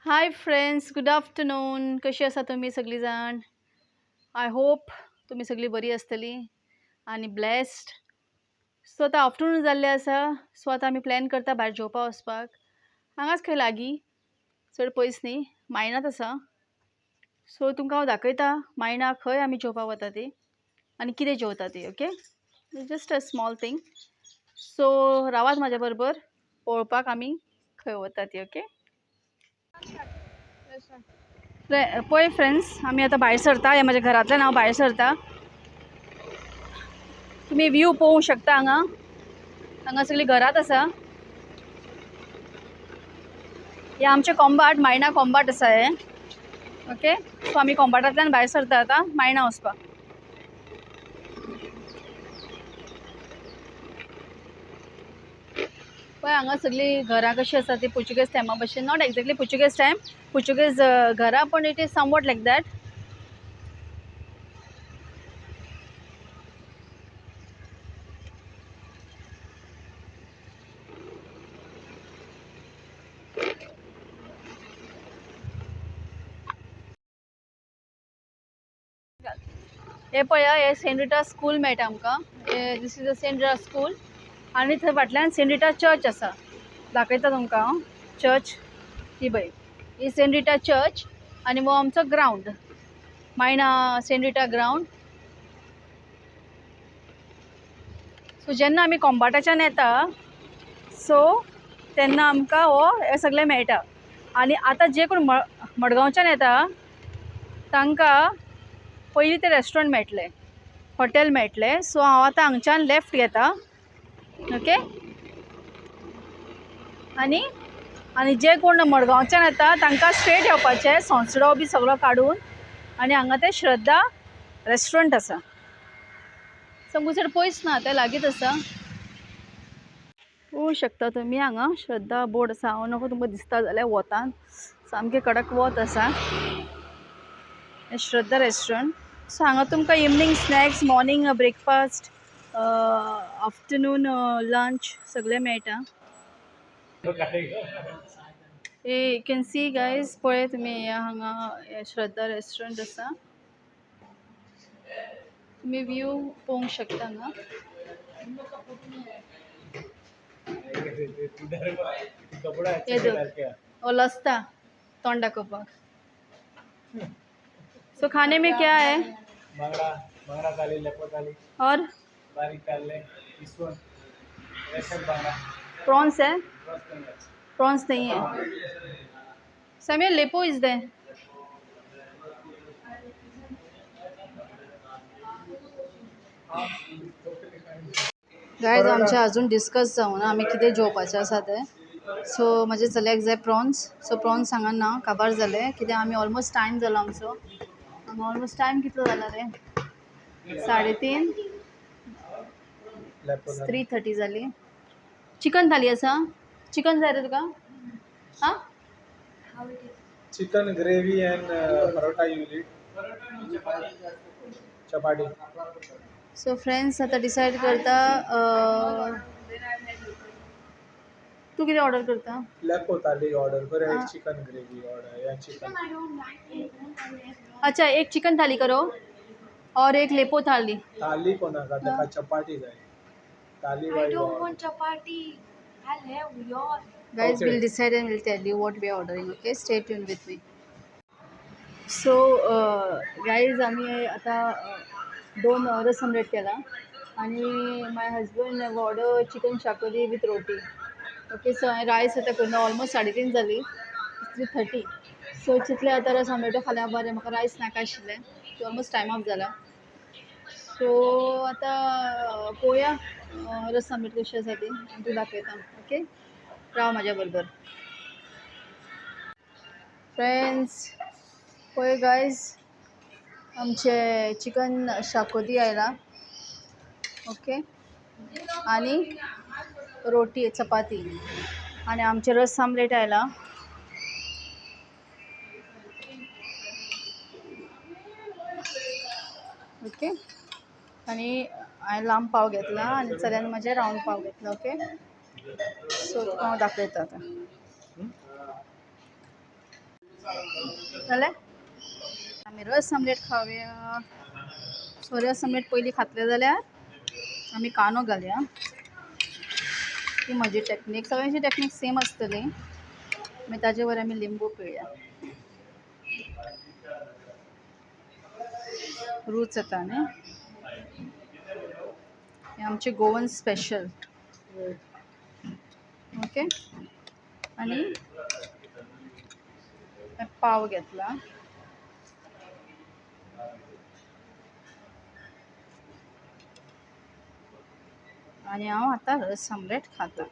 Hi friends, good afternoon. कशी आसा तुम्ही सगळी जाण? आय होप तुम्ही सगळी बरी आसतली आनी ब्लेस्ड. सो आतां आफ्टरनून जाल्लें आसा. सो आतां आमी प्लॅन करता भायर जेवपाक वचपाक. हांगाच खंय लागीं, चड पयस न्ही, मायणात आसा. सो तुमकां हांव दाखयता मायणा खंय आमी जेवपाक वता ती आनी कितें जेवता ती. Okay, just a small thing. So रावात म्हाज्या बरोबर पळोवपाक आमी खंय वता ती. ओके, पळय फ्रेंड्स, आमी आतां भायर सरता. हें म्हाज्या घरांतल्यान हांव भायर सरता. तुम्ही व्यू पळोवंक शकता. हांगा सगळीं घरात आसा. हे आमचे कोंबाट, मायणा कोंबाट आसा हे. ओके, सो आमी कोंबाटांतल्यान भायर सरता आतां मायणा वचपाक. पळय हांगा सगळीं घरां कशीं आसा ती पोर्चुगेज टायमा भशेन. Not exactly Portuguese time, Portuguese घरां, पण it is somewhat like that. हे पळया, हे सेंट रिटा स्कूल मेळटा आमकां. This is a saint Rita school. आनी थंय फाटल्यान सेंट रिटा चर्च आसा. दाखयता तुमकां हांव चर्च. ही पळय, ही सेंट रिटा चर्च आनी हो आमचो ग्रावंड, मायणा सेंट रिटा ग्रावंड. सो जेन्ना आमी कोंबाटाच्यान येता, सो तेन्ना आमकां हे सगळें मेळटा. आनी आतां जे कोण मडगांवच्यान येता तांकां पयलीं ते रेस्टॉरंट मेळटलें, हॉटेल मेळटलें. सो हांव आतां हांगच्यान लेफ्ट घेता. ओके, आनी जे कोण मडगांवच्यान येता तांकां स्ट्रेट येवपाचें, सोंसडो बी सगळो काडून. आनी हांगा तें श्रद्धा रेस्टॉरंट आसा. समूच चड पयस ना, तें लागींच आसा. पळोवंक शकता तुमी हांगा श्रद्धा बोर्ड आसा. हांव नकळो तुमकां दिसता जाल्यार वोतान सामकें कडक वत आसा. हें श्रद्धा रेस्टॉरंट. सो हांगा तुमकां evening snacks, morning breakfast, afternoon lunch सगळें मेळटा. यू कॅन सी गायज, पळय तुमी हांगा श्रद्धा रेस्टॉरंट आसा. तुमी व्यू पळोवंक शकता हांगा. लसता तोंड दाखोवपाक. सो खाने में क्या है? बांगड़ा थाली, लेपो थाली और बारीक थाली, प्रॉन्स है? प्रॉन्स नहीं है. समीर, लेपो इज देयर. गायज, आमचें अजून डिस्कस जावना आमी कितें जेवपाचें आसा तें. सो म्हाजे चल्याक जाय प्रॉन्स. सो प्रॉन्स हांगा ना, काबार जाले कित्याक आमी ऑलमोस्ट टायम जालो आमचो. हांगा ऑलमोस्ट टायम कितलो जाला रे? 3:30, 3:30 जाली. चिकन थाली आसा? चिकन जाय रे तुका? हां, chicken gravy and paratha unit. Chapati. So friends आतां डिसायड करता. तू कितें ऑर्डर करता? लेपो थाली ऑर्डर कर, एक चिकन ग्रेवी ऑर्डर या चिकन. अच्छा, एक चिकन थाली करो और एक लेपो थाली. थाली कोणाका, ताका चपाती जाय. थाली I don't want chapati. I'll have yours. Guys, Okay. we'll decide and we'll tell you what we are ordering. Okay, stay tuned with me. So guys, आम्ही आता 2 रस आमलेट केला आणि my husband order chicken xacuti with roti. Okay, so हांवें रायस आतां करून almost 3:30 जाली, 3:30. सो चितलें आतां रस आमलेटो खाल्यार बरें, म्हाका रायस नाका आशिल्लें. ऑलमोस्ट टायम ऑफ जाला. सो आतां पळोवया रस आमलेट कशी आसा ती, आनी ती दाखयता. ओके, राव म्हाज्या बरोबर. फ्रेंड्स, पळय गायज, आमचे चिकन शाकोती आयला. ओके, आनी रोटी, चपाती, आनी आमचे रस आमलेट आयला. ओके, आनी हांवें लांब पाव घेतला आनी चल्यान म्हाजे रावंड पाव घेतला. ओके, सो तुका हांव दाखयता आतां. जालें आमी रस आमलेट खावया. सो रस आमलेट पयलीं खातले जाल्यार आमी कांदो घालया. ही म्हजी टॅक्नीक, सगळ्यांची टॅक्नीक सेम आसतली. मागीर ताजे वर आमी लिंबू पिळया. रूच येता न्ही. हे आमचे गोवन स्पेशल. ओके. आणि पाव घेतला. आणि हांव आतां रस आमलेट खाता.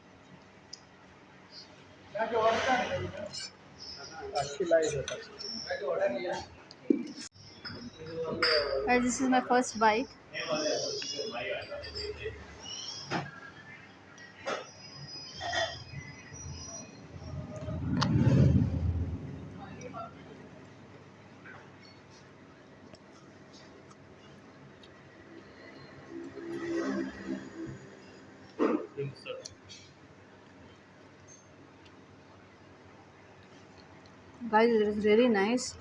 अशी लाईट होता. Guys, this is my first bite. Guys, it is really nice.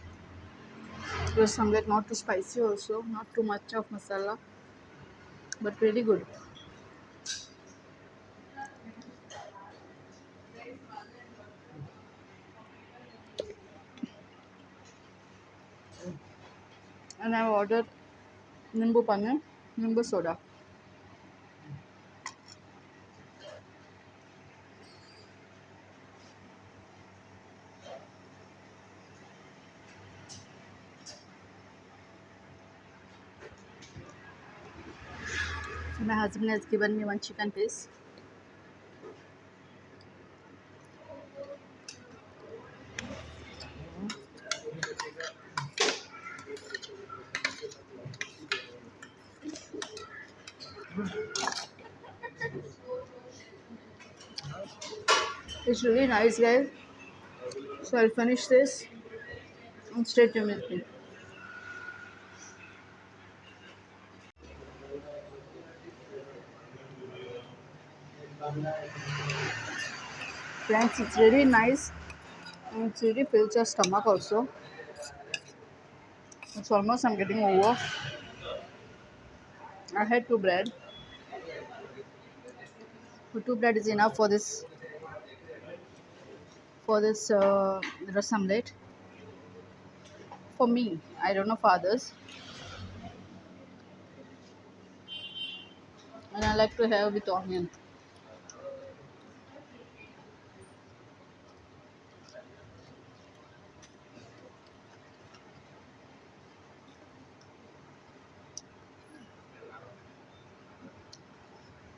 Rus omelette, not too spicy also, not too much of masala, but really good. And I've ordered nimbu pani, nimbu soda. So my husband has given me one chicken piece. It's really nice, guys. So I'll finish this and stay tuned with me. Friends, it's really nice and it really fills your stomach also. It's almost I'm getting over. I had 2 bread. So 2 bread is enough for this ras omelette. For me, I don't know for others. And I like to have with onion.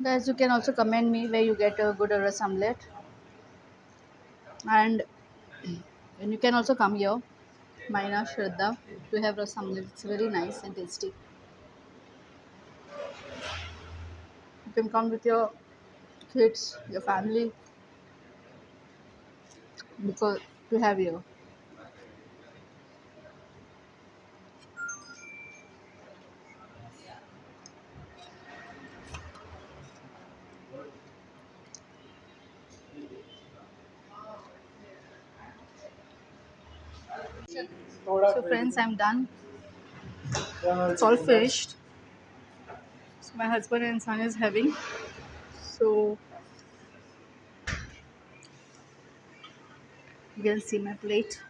Guys, you can also comment me where you get a good ras omelette. And you can also come here, Maina Shraddha, to have ras omelette. It's very nice and tasty. You can come with your kids, your family, because to have here. So friends, I'm done. It's all finished. So my husband and son is having. So you can see my plate.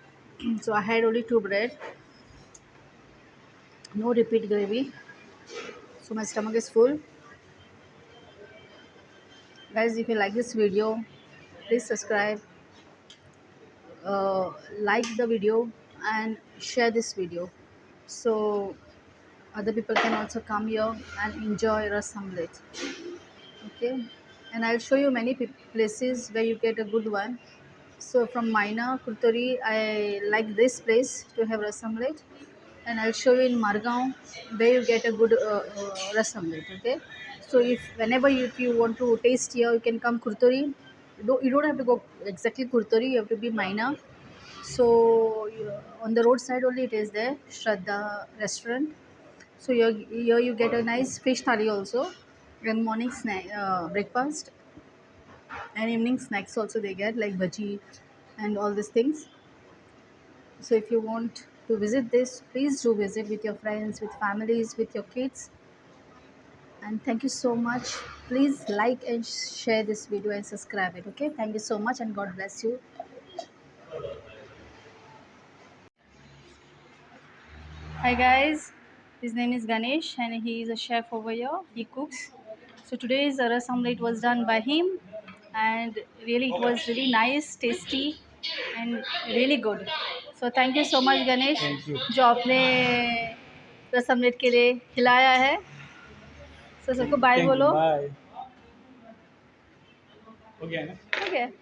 So I had only 2 bread, no repeat gravy. So my stomach is full. Guys, if you like this video, please subscribe, like the video, and share this video. So other people can also come here and enjoy ras omelette. Okay, and I'll show you many places where you get a good one. So from Maina Kurturi, I like this place to have ras omelette, and I'll show you in Margaon where you get a good ras omelette. Okay, so if you want to taste here, you can come Kurturi. You don't have to go exactly Kurturi. You have to be Maina. So on the roadside only it is there, Shraddha restaurant. So here you get a nice fish thali also, and morning snack, breakfast, and evening snacks also they get like bhaji and all these things. So if you want to visit this, please do visit with your friends, with families, with your kids. And thank you so much. Please like and share this video and subscribe it. Okay, thank you so much and God bless you. Hi guys, his name is Ganesh and he is a chef over here. He cooks. So today's ras omelette was done by him, and really it was really nice, tasty and really good. So thank you so much Ganesh, Thank you. जो आपने रस omelette के लिए खिलाया है. So सबको bye Thank you. बोलो. Bye. Okay, Okay.